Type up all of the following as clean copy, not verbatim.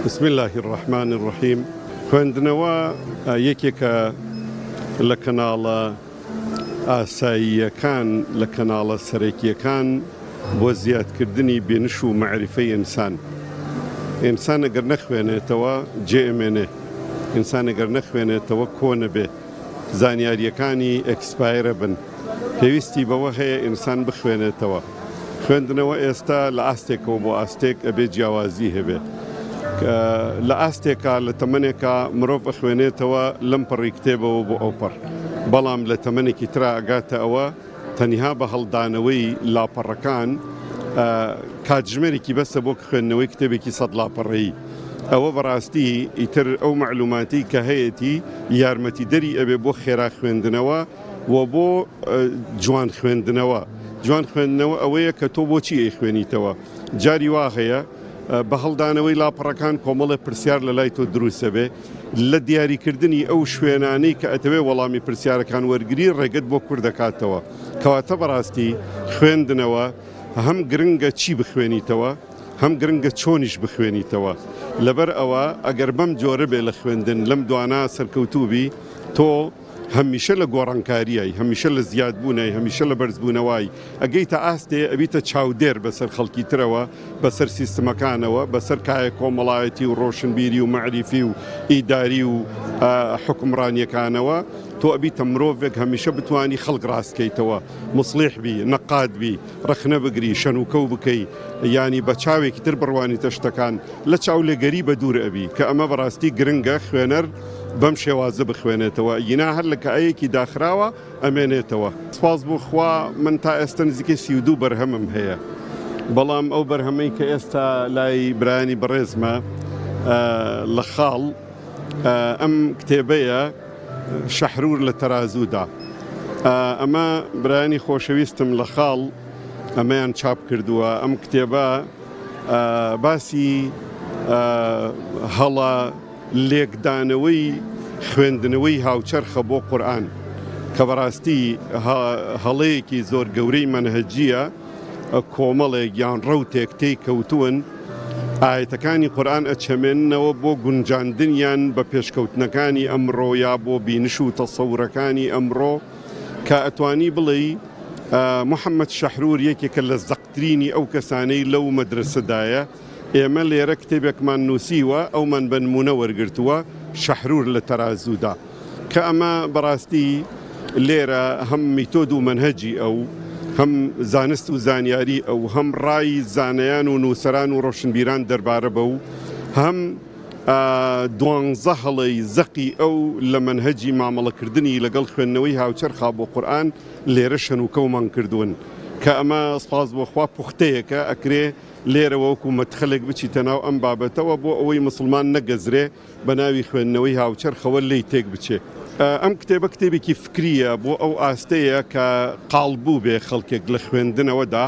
بسم الله الرحمن الرحيم. خوێندنەوە یەکێکە لە کەناڵە ئاساییەکان لە کەناڵە سەرەکیەکان بۆ زیادکردنی بێنش و مەعریفەی ئینسان. ئینسان ئەگەر نەخوێنێتەوە جێئەمێنێ، ئینسان ئەگەر نەخوێنێتەوە کۆنە بێ، زانیاریەکانی ئەکسپایرە بن. پێویستی بەوە هەیە ئینسان بخوێنێتەوە. خوێندنەوە ئێستا لە ئاستێکەوە بۆ ئاستێک ئەبێ جیاوازی هەبێ. لە ئاستێکا لە تەمەنێکا مرۆڤ ئەخوێنێتەوە لەم پەڕی کتێبەوە بۆ ئەو پەڕ، بەڵام لە تەمەنێکی ترا ئەگاتە ئەوە تەنیها بە هەڵدانەوەی لاپەڕەکان کاتژمێرێکی بەسە بۆ خوێندنەوەی کتێبێکی سەد لاپەڕەیی. ئەوە بەڕاستی ئیتر ئەو معلوماتی کە هەیەی یارمەتی دەری ئەبێ بۆ خێرا خوێندنەوە و بۆ جوان خوێندنەوە. جوان خوێندنەوە ئەوەیە کە تۆ بۆچی ئەی خوێنیتەوە. جاری وا هەیە بە هەڵدانەوەی لاپەڕەکان کۆمەڵێ پرسیار لە لای تۆ دروستە بێ، لە دیاریکردنی ئەو شوێنانەی کە ئەتەوێ وەڵامی پرسیارەکان وەرگری ڕێگەت بۆ کوور دەکاتەوە. کەواتە بەڕاستی خوێندنەوە هەم گرنگە چی بخوێنیتەوە، هەم گرنگە چۆنیش بخوێنیتەوە. لەبەر ئەوە ئەگەر بەم جۆرە بێ لە خوێندن لەم دوانە سەرکەوتوبی، تۆ هەمیشە لە گۆڕانکاریای، هەمیشە لە زیادبوونای، هەمیشە لە بەرزبوونەوەی ئەگەیتە ئاستێ ئەبیتە چاودێر بەسەر خەڵکی ترەوە، بەسەر سیستمەکانەوە، بەسەر کایە کۆمەڵایەتی و ڕۆشنبیری و مەعریفی و ئیداری و حکومڕانیەکانەوە. تۆ ئەبیتە مرۆڤێک هەمیشە بتوانی خەڵک ڕاستکەیتەوە، مصلیح بی، نەقاد بی، ڕخنە بگری، شەنوکەو بکەی، ینی بە چاوێکی تر بڕوانیتە شتەکان، لە چاولێگەری بە دوور ئەبی، کە ئەمە بەڕاستی گرنگە خوێنەر بەم شێوازە بخوێنێتەوە. ینا هەر لە کایەکی داخراوە ئەمێنێتەوە. سپاس بۆ خوا، من تا ئێستا نزیکەی 32 بەرهەمم هەیە، بەڵام ئەو بەرهەمەی کە ئێستا لای برانی بەڕێزمە لە خاڵ ئەم کتێبەیە شەحرور لە تەرازوودا. ئەمە برانی خۆشەویستم لە خاڵ ئەمەیان چاپ کردووە. ئەم کتێبە باسی هەڵە لێکدانەوەی خوێندنەوەی هاوچەرخە بۆ قورئان، کە بەڕاستی هەڵەیەکی زۆر گەورەی مەنهەجیە، کۆمەڵێک یان ڕەوتێک تێی کەوتوون ئاەتەکانی قورئان ئەچەمێننەوە بۆ گونجاندنیان بە پێشکەوتنەکانی ئەمڕۆ یا بۆ بینش و تەسەورەکانی ئەمڕۆ، کە ئەتوانی بڵێ محەممەد شەحرور یەکێکە لە زەقترینی ئەو کەسانەی لەو مەدرسەدایە. ئێمە لێرە کتێبێکمان نووسیوە، ئەومان بە نمونە وەرگرتووە، شەحرور لە تەرازوودا، کە ئەمە بەڕاستی لێرە هەم میتۆد و مەنهەجی ئەو، هەم زانست و زانیاری ئەو، هەم ڕای زانایان و نووسەران و ڕۆشنبیران دەربارە بە و، هەم 12 هەڵەی زەقی ئەو لە مەنهەجی مامەڵەکردنی لەگەڵ خوێندنەوەی هاوچەرخا بۆ قورئان لێرە شەنوکەومان کردوون، کە ئەمە سپاس بۆخوا پوختەیەکە ئەکرێ لێرە وەکو مەدخەلێک بچیتە ناو ئەم بابەتەوە بۆ ئەوەی مسلمان نەگەزرێ بە ناوی خوێندنەوەی هاوچەرخەوە لی تێک بچێ. ئەم کتێبە کتێبێکی فکریە بۆ ئەو ئاستەیە کە قاڵبوو بێ خەڵکێک لە خوێندنەوەدا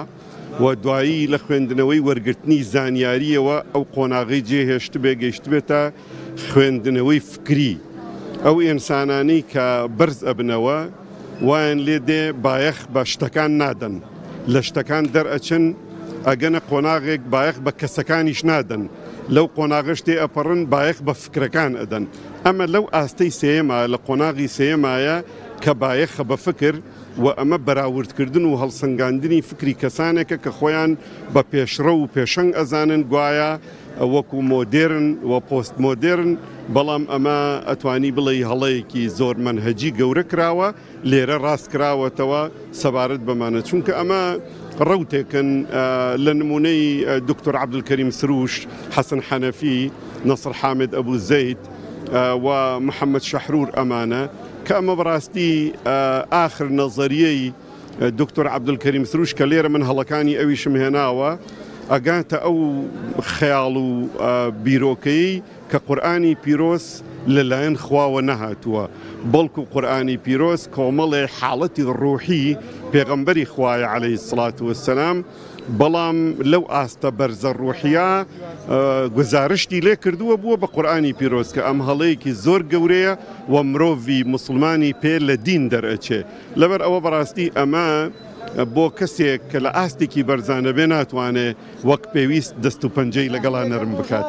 و دوایی لە خوێندنەوەی وەرگرتنی زانیاریەوە ئەو قۆناغی جێهێشت بێ، گەیشت بێتە خوێندنەوەی فکری. ئەو ئینسانانی کە بەرز ئەبنەوە وایان لێ دێ بایەخ بە شتەکان نادەن، لە شتەکان دەرئەچن، ئەگەنە قۆناغێک بایەخ بە کەسەکانیش نادەن، لەو قۆناغشتێ ئەپەڕن بایەخ بە فکرەکان ئەدەن. ئەمە لەو ئاستەی سێمە لە قۆناغی سێمایە کە بایەخە بە فکر، و ئەمە بەراوردکردن و هەڵسەنگاندنی فکری کەسانێکە کە خۆیان بە پێشڕە و پێشەنگ ئەزانن، گوایە وەکو مۆدێرن و پۆست مۆدێرن، بەڵام ئەمە ئەتوانی بڵێ هەڵەیەکی زۆر مەنهەجی گەورە کراوە، لێرە ڕاست کراوەتەوە سەبارەت بەمانە، چونکە ئەمە ڕەوتێکن لە نمونەی دکتۆر عەبدولکەریم سروش، حەسەن حەنەفی، نەسر حامد ئەبوو زەید و محەممەد شەحرور ئەمانە، کە ئەمە بەڕاستی ئاخر نەزەریەی دکتۆر عەبدولکەریم سروش کە لێرە من هەڵەکانی ئەویشم هێناوە، ئەگاتە ئەو خەیاڵ و بیرۆکەی کە قورئانی پیرۆز لەلایەن خواوە نەهاتووە، بەڵکو قورئانی پیرۆز کۆمەڵێ حاڵەتی ڕوحی پێغەمبەری خوایە عەلەیهی سڵات وەسەلام، بەڵام لەو ئاستە بەرزە ڕوحیە گزارشتی لێ کردووە بووە بە قورئانی پیرۆز، کە ئەم هەڵەیەکی زۆر گەورەیە و مرۆڤی مسلمانی پێ لە دین دەرئەچێ. لەبەر ئەوە بەڕاستی ئەمە بۆ کەسێک کە لە ئاستێکی بەرزانە بێ ناتوانێ وەک پێویست دەست و پەنجەی لەگەڵا نەرم بکات.